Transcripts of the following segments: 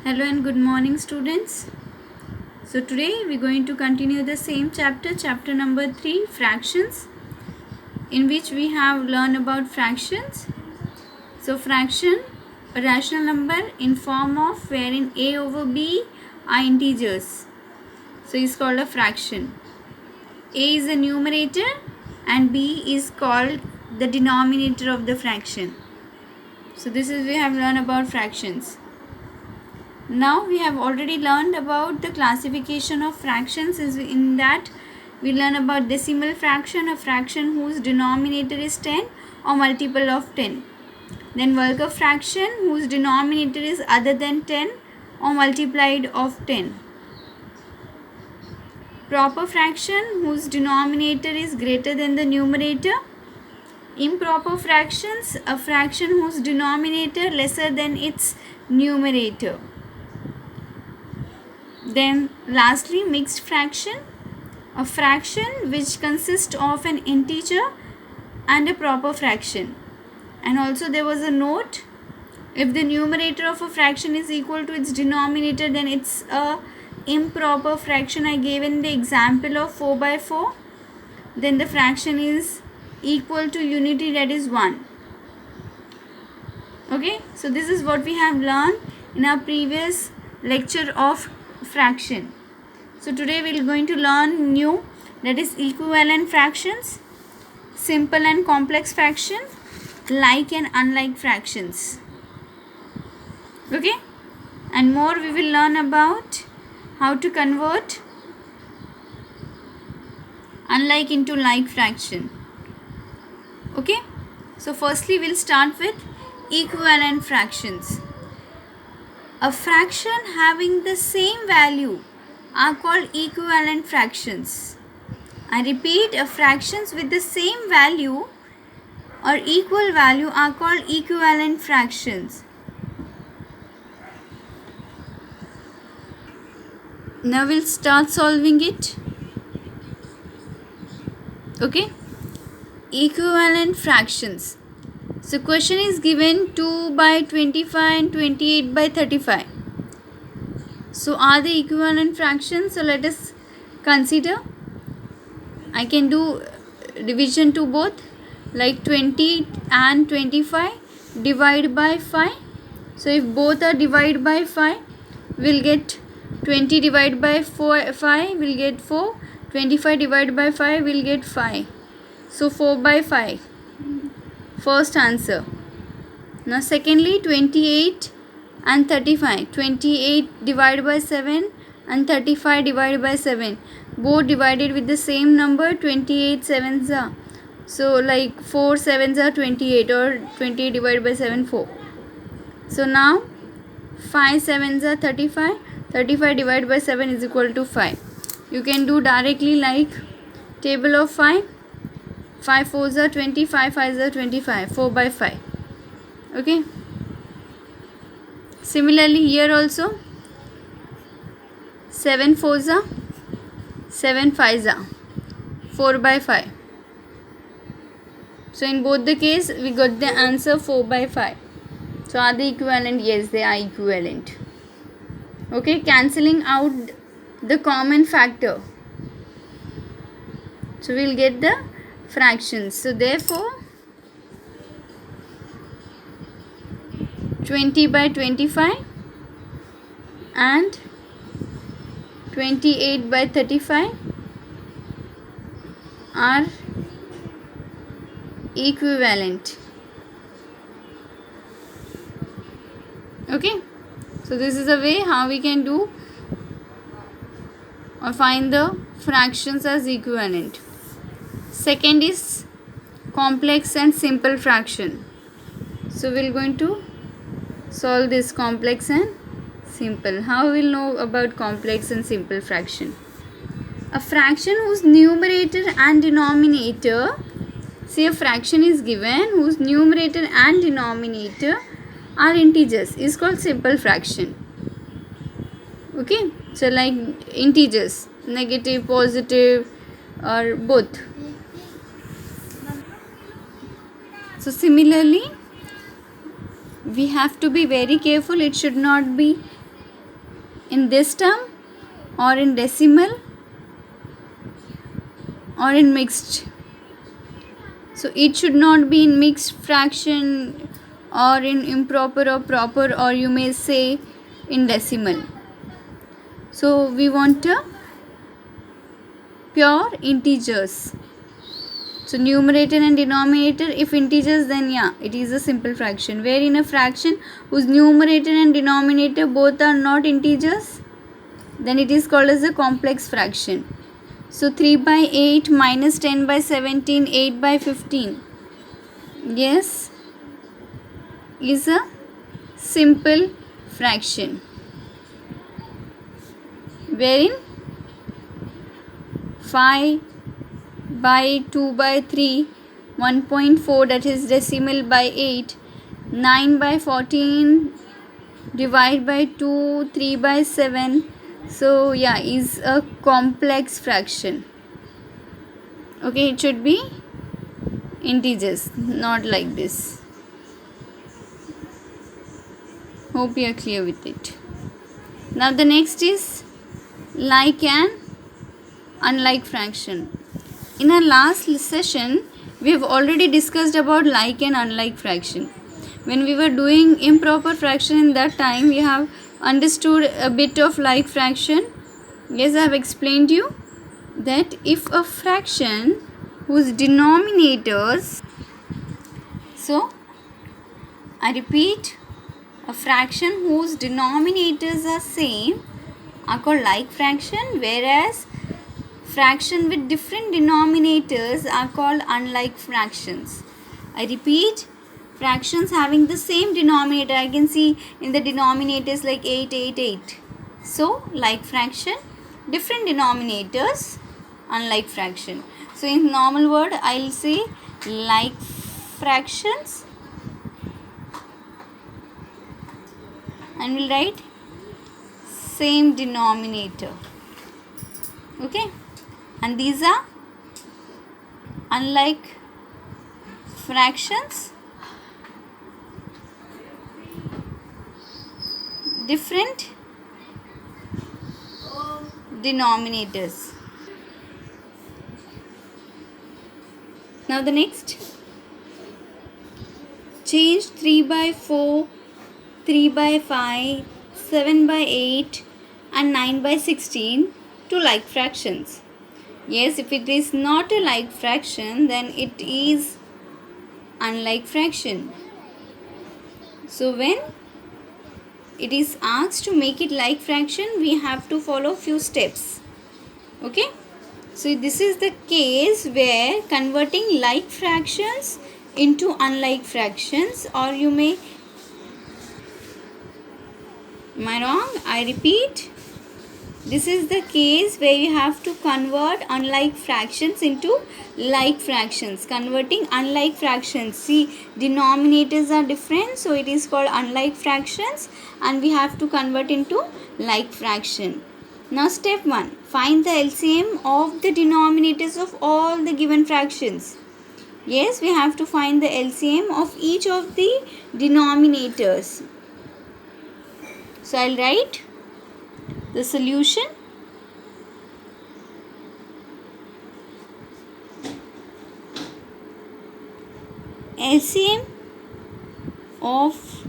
Hello and good morning, students. So today we're going to continue the same chapter number 3, fractions, in which we have learned about fractions. So fraction, a rational number in form of wherein a over b are integers. So it's called a fraction. A is the numerator and b is called the denominator of the fraction. So this is we have learned about fractions. Now we have already learned about the classification of fractions. In that we learn about decimal fraction, a fraction whose denominator is 10 or multiple of 10. Then Worger fraction whose denominator is other than 10 or multiplied of 10. Proper fraction whose denominator is greater than the numerator. Improper fractions, a fraction whose denominator lesser than its numerator. Then lastly, mixed fraction, a fraction which consists of an integer and a proper fraction. And also there was a note, if the numerator of a fraction is equal to its denominator, then it's a improper fraction. I gave in the example of 4 by 4. Then the fraction is equal to unity, that is 1. Okay, so this is what we have learned in our previous lecture of fraction. So today we are going to learn new, that is equivalent fractions, simple and complex fraction, like and unlike fractions. Okay, and more we will learn about how to convert unlike into like fraction. Okay, so firstly we'll start with equivalent fractions. A fraction having the same value are called equivalent fractions. I repeat, fractions with the same value or equal value are called equivalent fractions. Now we'll start solving it. Okay, equivalent fractions. So question is given 2 by 25 and 28 by 35. So are they equivalent fractions? So let us consider. I can do division to both, like 20 and 25 divide by 5. So if both are divided by 5, we'll get 20 divided by 5 will get 4. 25 divided by 5 will get 5. So 4 by 5. First answer. Now secondly, 28 and 35. 28 divided by 7 and 35 divided by 7. Both divided with the same number, 28 sevens are. So like 4 sevens are 28, or 28 divided by 7, 4. So now 5 sevens are 35. 35 divided by 7 is equal to 5. You can do directly like table of 5. 5 4s are 20, 5 5s are 25, 4 by 5. Okay. Similarly here also 7 4s are 7 5s are 4 by 5. So in both the case we got the answer 4 by 5. So are they equivalent? Yes, they are equivalent. Okay, cancelling out the common factor. So we'll get the fractions. So therefore 20 by 25 and 28 by 35 are equivalent. Okay, so this is a way how we can do or find the fractions as equivalent. Second is complex and simple fraction. So we're going to solve this complex and simple. How we'll know about complex and simple fraction? A fraction whose numerator and denominator, say a fraction is given whose numerator and denominator are integers, is called simple fraction. Okay, so like integers, negative, positive, or both. So similarly we have to be very careful. It should not be in this term or in decimal or in mixed. So it should not be in mixed fraction or in improper or proper, or you may say in decimal. So we want a pure integers. So numerator and denominator, if integers, then yeah, it is a simple fraction. Where in a fraction whose numerator and denominator both are not integers, then it is called as a complex fraction. So 3 by 8 minus 10 by 17, 8 by 15. Yes, is a simple fraction. Wherein 5 by 2 by 3, 1.4, that is decimal by 8, 9 by 14 divide by 2, 3 by 7. So yeah, is a complex fraction. Okay, it should be integers, not like this. Hope you are clear with it. Now the next is like and unlike fraction. In our last session, we have already discussed about like and unlike fraction. When we were doing improper fraction in that time, we have understood a bit of like fraction. Yes, I have explained you that if a fraction whose denominators, so I repeat, a fraction whose denominators are same are called like fraction, whereas fraction with different denominators are called unlike fractions. I repeat, fractions having the same denominator, I can see in the denominators like 8, 8, 8. So like fraction, different denominators, unlike fraction. So in normal word, I'll say like fractions and we'll write same denominator. Okay, and these are unlike fractions, different denominators. Now the next, change 3 by 4, 3 by 5, 7 by 8 and 9 by 16 to like fractions. Yes, if it is not a like fraction, then it is unlike fraction. So when it is asked to make it like fraction, we have to follow few steps. Okay, so this is the case where converting like fractions into unlike fractions, or you may, am I wrong? I repeat, this is the case where you have to convert unlike fractions into like fractions. Converting unlike fractions, see, denominators are different, so it is called unlike fractions, and we have to convert into like fraction. Now step 1, find the LCM of the denominators of all the given fractions. Yes, we have to find the LCM of each of the denominators. So I'll write the solution. LCM of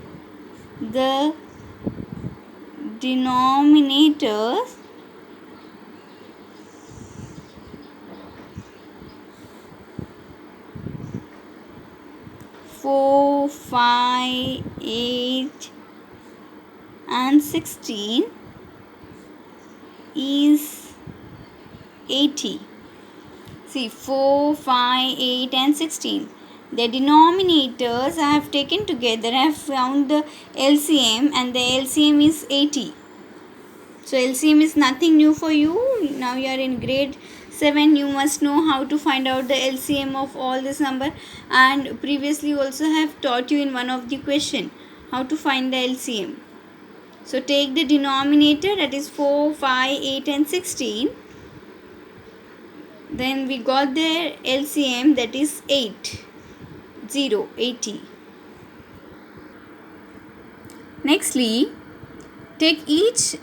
the denominators four, 5, 8 and 16 is 80. See, 4, 5, 8 and 16. The denominators I have taken together. I have found the LCM and the LCM is 80. So LCM is nothing new for you. Now you are in grade 7. You must know how to find out the LCM of all this number. And previously also I have taught you in one of the question how to find the LCM. So take the denominator, that is 4, 5, 8 and 16. Then we got their LCM, that is 8. 80. Nextly, take each